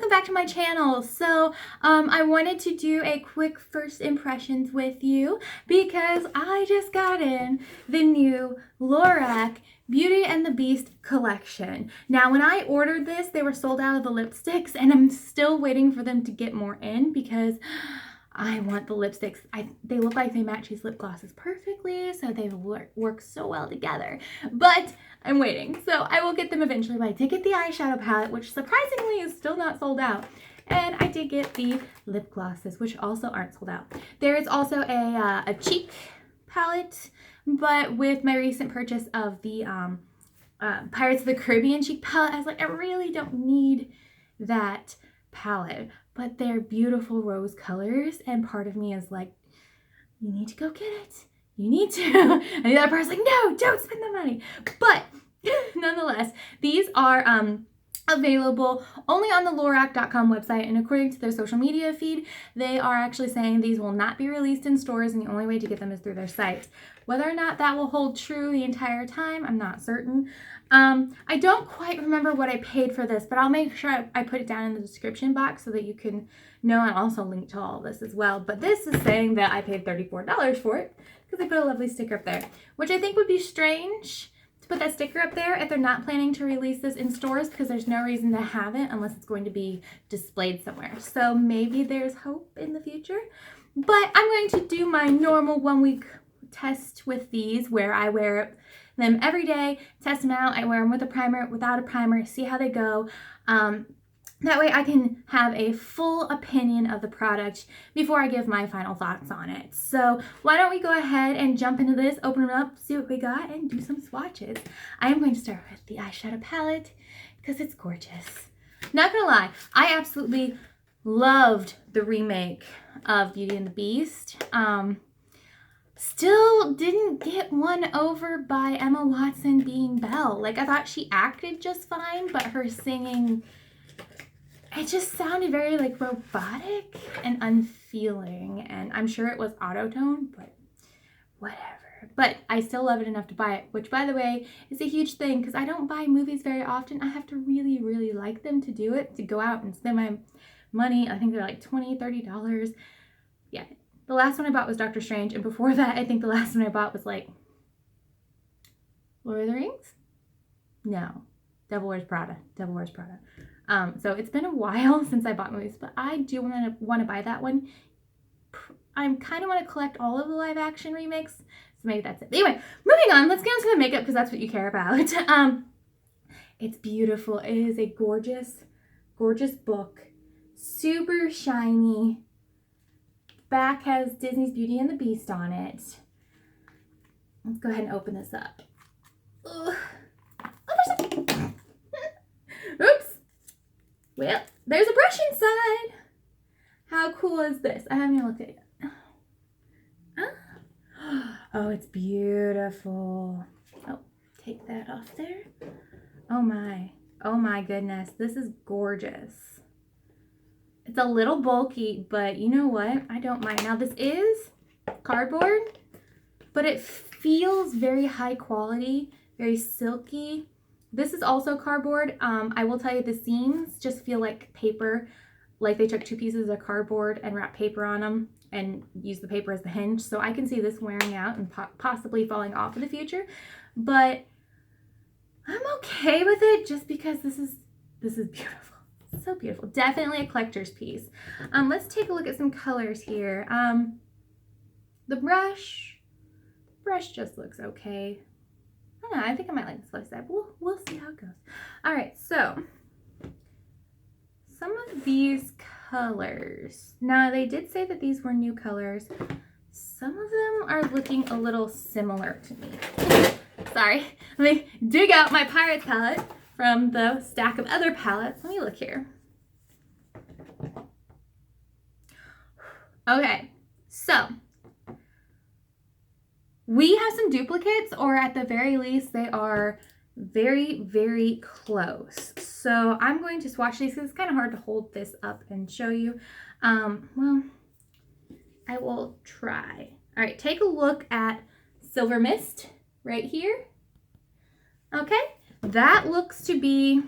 welcome back to my channel. So I wanted to do a quick first impressions with you because I just got in the new Lorac Beauty and the Beast collection. Now when I ordered this, they were sold out of the lipsticks and I'm still waiting for them to get more in because I want the lipsticks. They look like they match these lip glosses perfectly, so they work so well together. But I'm waiting, so I will get them eventually. But I did get the eyeshadow palette, which surprisingly is still not sold out. And I did get the lip glosses, which also aren't sold out. There is also a cheek palette, but with my recent purchase of the Pirates of the Caribbean cheek palette, I was like, I really don't need that palette. But they're beautiful rose colors, and part of me is like, you need to go get it. You need to. And the other part's like, no, don't spend the money. But nonetheless, these are available only on the Lorac.com website, and according to their social media feed, they are actually saying these will not be released in stores, and the only way to get them is through their site. Whether or not that will hold true the entire time, I'm not certain. I don't quite remember what I paid for this, but I'll make sure I put it down in the description box so that you can know, and also link to all of this as well. But this is saying that I paid $34 for it because they put a lovely sticker up there, which I think would be strange to put that sticker up there if they're not planning to release this in stores, because there's no reason to have it unless it's going to be displayed somewhere. So maybe there's hope in the future. But I'm going to do my normal 1-week test with these where I wear them every day, test them out. I wear them with a primer, without a primer, see how they go. That way I can have a full opinion of the product before I give my final thoughts on it. So why don't we go ahead and jump into this, open it up, see what we got, and do some swatches. I am going to start with the eyeshadow palette because it's gorgeous. Not gonna lie, I absolutely loved the remake of Beauty and the Beast. Still didn't get won over by Emma Watson being Belle. Like, I thought she acted just fine, but her singing, it just sounded very like robotic and unfeeling. And I'm sure it was auto-tone, but whatever. But I still love it enough to buy it, which, by the way, is a huge thing because I don't buy movies very often. I have to really, really like them to do it, to go out and spend my money. I think they're like $20, $30. Yeah. The last one I bought was Doctor Strange, and before that, I think the last one I bought was like Lord of the Rings? No. Devil Wears Prada. Devil Wears Prada. So it's been a while since I bought movies, but I do want to buy that one. I kind of want to collect all of the live action remakes, so maybe that's it. Anyway, moving on. Let's get into the makeup because that's what you care about. It's beautiful. It is a gorgeous, gorgeous book. Super shiny. Back has Disney's Beauty and the Beast on it. Let's go ahead and open this up. Ugh. Oh, oops. Well, there's a brush inside. How cool is this? I haven't even looked at it yet. Oh, it's beautiful. Oh, take that off there. Oh my goodness. This is gorgeous. It's a little bulky, but you know what? I don't mind. Now, this is cardboard, but it feels very high quality, very silky. This is also cardboard. I will tell you, the seams just feel like paper, like they took 2 pieces of cardboard and wrapped paper on them and used the paper as the hinge. So I can see this wearing out and possibly falling off in the future, but I'm okay with it just because this is beautiful. So beautiful. Definitely a collector's piece. Let's take a look at some colors here. The brush just looks okay. I don't know, I think I might like this color set. We'll see how it goes. All right, so some of these colors. Now, they did say that these were new colors. Some of them are looking a little similar to me. Sorry, let me dig out my Pirates palette from the stack of other palettes. Let me look here. Okay, so we have some duplicates, or at the very least, they are very, very close. So I'm going to swatch these because it's kind of hard to hold this up and show you. Well, I will try. All right, take a look at Silver Mist right here. Okay, that looks to be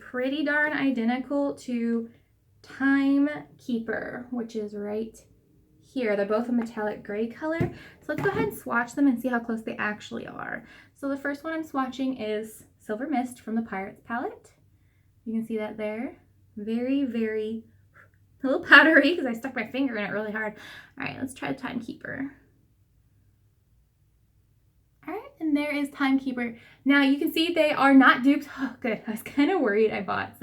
pretty darn identical to Timekeeper, which is right here. They're both a metallic gray color. So let's go ahead and swatch them and see how close they actually are. So the first one I'm swatching is Silver Mist from the Pirates palette. You can see that there. Very, very, a little powdery because I stuck my finger in it really hard. All right, let's try the Timekeeper. All right, and there is Timekeeper. Now you can see they are not dupes. Oh, good. I was kind of worried I bought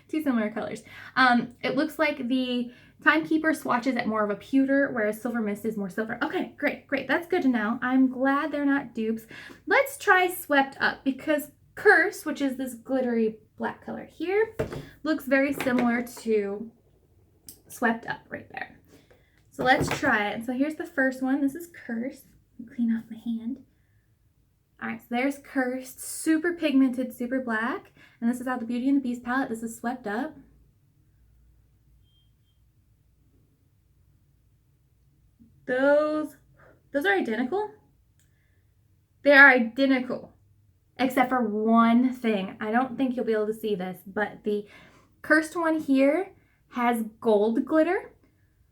two similar colors. It looks like the Timekeeper swatches at more of a pewter, whereas Silver Mist is more silver. Okay, great. That's good to know. I'm glad they're not dupes. Let's try Swept Up because Curse, which is this glittery black color here, looks very similar to Swept Up right there. So let's try it. So here's the first one. This is Curse. Clean off my hand. All right, so there's Cursed, super pigmented, super black. And this is out the Beauty and the Beast palette. This is Swept Up. Those are identical. They are identical, except for one thing. I don't think you'll be able to see this, but the Cursed one here has gold glitter,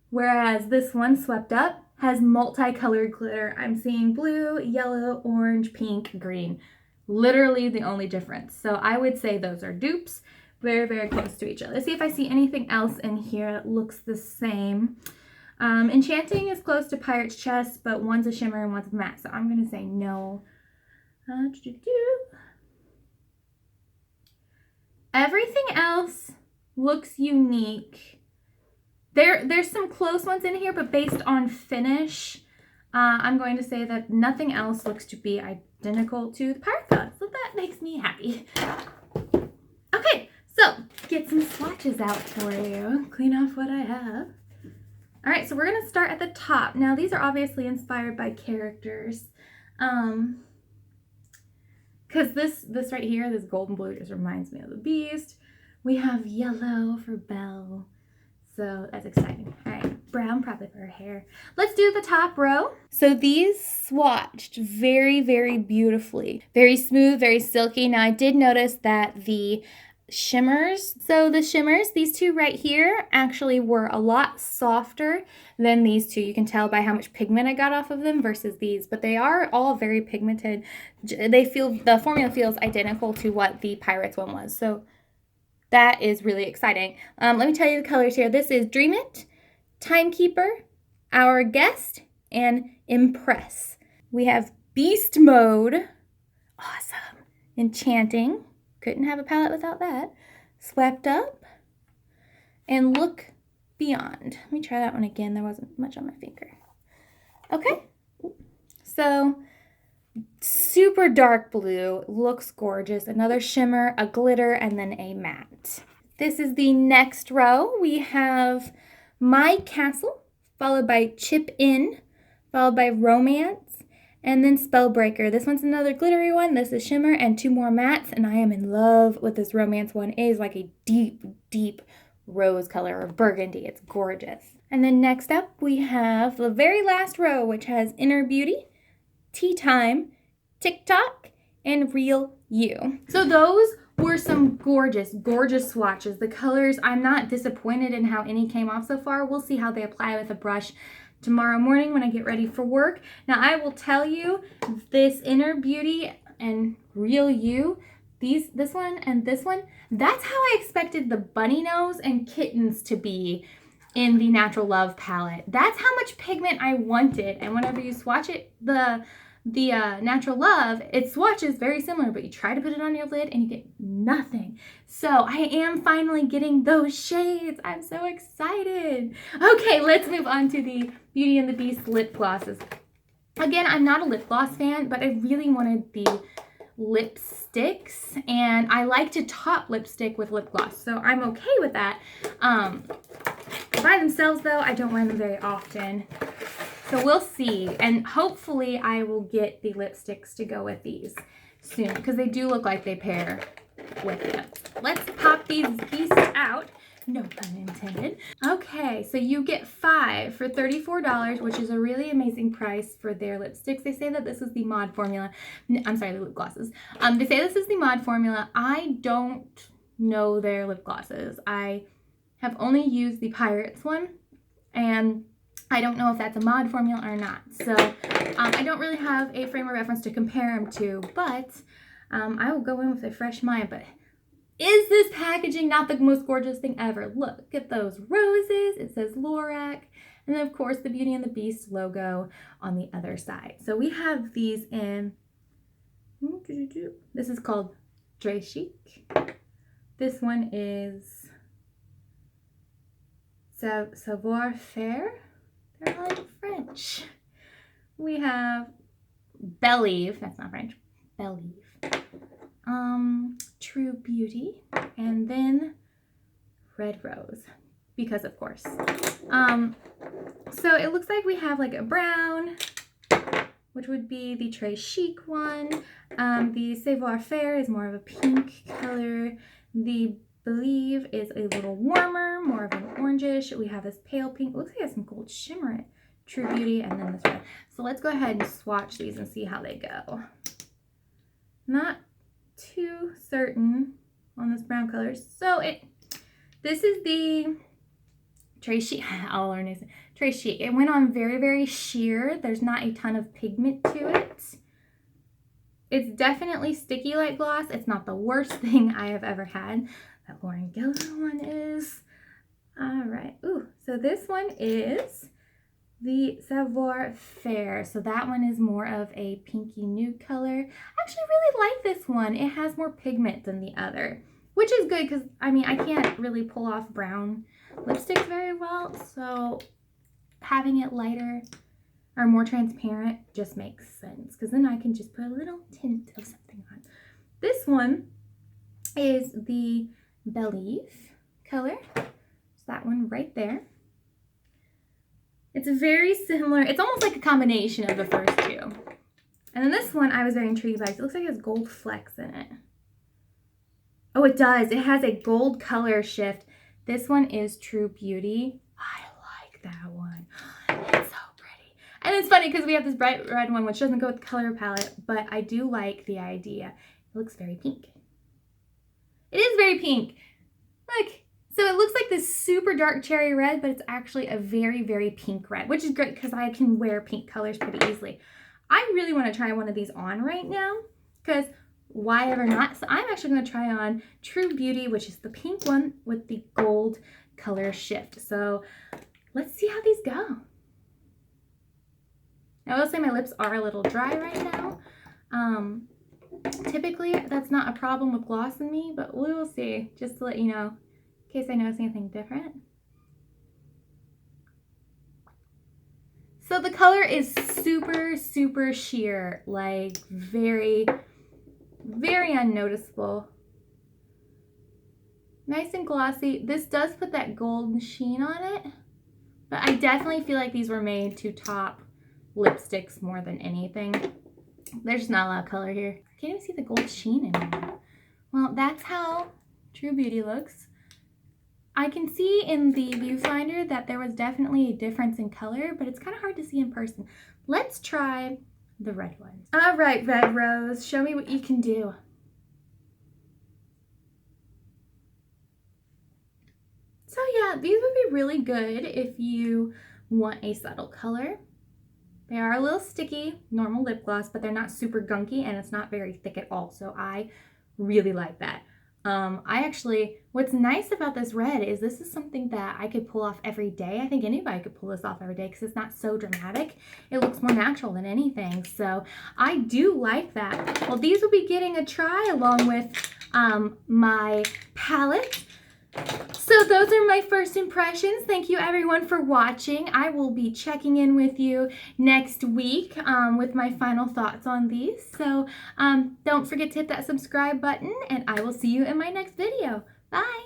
whereas this one, Swept Up, has multicolored glitter. I'm seeing blue, yellow, orange, pink, green. Literally the only difference. So I would say those are dupes. Very, very close to each other. Let's see if I see anything else in here that looks the same. Enchanting is close to Pirate's Chest, but one's a shimmer and one's matte. So I'm going to say no. Everything else looks unique. There's some close ones in here, but based on finish, I'm going to say that nothing else looks to be identical to the Pirate palette. So that makes me happy. Okay, so get some swatches out for you. Clean off what I have. All right, so we're going to start at the top. Now, these are obviously inspired by characters. Because this right here, this golden blue, just reminds me of the Beast. We have yellow for Belle. So that's exciting. All right, brown probably for her hair. Let's do the top row. So these swatched very, very beautifully. Very smooth, very silky. Now I did notice that the shimmers, these two right here actually were a lot softer than these two. You can tell by how much pigment I got off of them versus these, but they are all very pigmented. The formula feels identical to what the Pirates one was. So that is really exciting. Let me tell you the colors here. This is Dream It, Timekeeper, Our Guest, and Impress. We have Beast Mode. Awesome. Enchanting. Couldn't have a palette without that. Swept Up. And Look Beyond. Let me try that one again. There wasn't much on my finger. Okay. So super dark blue, looks gorgeous. Another shimmer, a glitter, and then a matte. This is the next row. We have My Castle, followed by Chip In, followed by Romance, and then Spellbreaker. This one's another glittery one. This is shimmer and two more mattes, and I am in love with this Romance one. It is like a deep, deep rose color or burgundy. It's gorgeous. And then next up, we have the very last row, which has Inner Beauty, Tea Time, TikTok, and Real You. So those were some gorgeous, gorgeous swatches. The colors, I'm not disappointed in how any came off so far. We'll see how they apply with a brush tomorrow morning when I get ready for work. Now I will tell you, this Inner Beauty and Real You, this one and this one, that's how I expected the bunny nose and kittens to be in the Natural Love palette. That's how much pigment I wanted. And whenever you swatch it, the Natural Love, it swatches very similar, but you try to put it on your lid and you get nothing. So I am finally getting those shades. I'm so excited. Okay, let's move on to the Beauty and the Beast lip glosses. Again, I'm not a lip gloss fan, but I really wanted the lipsticks, and I like to top lipstick with lip gloss, so I'm okay with that. By themselves, though, I don't wear them very often. So we'll see, and hopefully I will get the lipsticks to go with these soon, because they do look like they pair with it. Let's pop these beasts out. No pun intended. Okay, so you get 5 for $34, which is a really amazing price for their lipsticks. They say that this is the mod formula. I'm sorry, the lip glosses. They say this is the mod formula. I don't know their lip glosses. I have only used the Pirates one, and I don't know if that's a mod formula or not. So I don't really have a frame of reference to compare them to, but I will go in with a fresh mind. But is this packaging not the most gorgeous thing ever? Look at those roses. It says Lorac. And then, of course, the Beauty and the Beast logo on the other side. So we have these in, this is called Très Chic. This one is Savoir Faire. They're like French. We have Believe. That's not French. Believe. True Beauty, and then Red Rose, because of course. So it looks like we have like a brown, which would be the Très Chic one. The Savoir Faire is more of a pink color. The Believe is a little warmer, more of an orangish. We have this pale pink. It looks like it has some gold shimmer in it. True Beauty, and then this red. So let's go ahead and swatch these and see how they go. Not too certain on this brown color. So this is the Très Chic. I'll learn it. Très Chic. It went on very, very sheer. There's not a ton of pigment to it. It's definitely sticky like gloss. It's not the worst thing I have ever had. That Lauren Geller one is. All right. Ooh, so this one is the Savoir Faire. So that one is more of a pinky nude color. I actually really like this one. It has more pigment than the other, which is good because, I mean, I can't really pull off brown lipsticks very well. So having it lighter or more transparent just makes sense because then I can just put a little tint of something on. This one is the Believe color. So that one right there. It's very similar. It's almost like a combination of the first two. And then this one I was very intrigued by. It looks like it has gold flecks in it. Oh, it does. It has a gold color shift. This one is True Beauty. I like that one. It's so pretty. And it's funny because we have this bright red one, which doesn't go with the color palette, but I do like the idea. It looks very pink. It is very pink. Look. So it looks like this super dark cherry red, but it's actually a very, very pink red, which is great because I can wear pink colors pretty easily. I really want to try one of these on right now because why ever not? So I'm actually going to try on True Beauty, which is the pink one with the gold color shift. So let's see how these go. Now I will say my lips are a little dry right now. Typically that's not a problem with gloss in me, but we will see, just to let you know. In case I notice anything different. So the color is super, super sheer, like very, very unnoticeable. Nice and glossy. This does put that gold sheen on it, but I definitely feel like these were made to top lipsticks more than anything. There's just not a lot of color here. I can't even see the gold sheen anymore. Well, that's how True Beauty looks. I can see in the viewfinder that there was definitely a difference in color, but it's kind of hard to see in person. Let's try the red one. All right, Red Rose, show me what you can do. So yeah, these would be really good if you want a subtle color. They are a little sticky, normal lip gloss, but they're not super gunky and it's not very thick at all. So I really like that. What's nice about this red is this is something that I could pull off every day. I think anybody could pull this off every day because it's not so dramatic. It looks more natural than anything. So I do like that. Well, these will be getting a try along with my palette. So those are my first impressions. Thank you everyone for watching. I will be checking in with you next week with my final thoughts on these. So don't forget to hit that subscribe button and I will see you in my next video. Bye.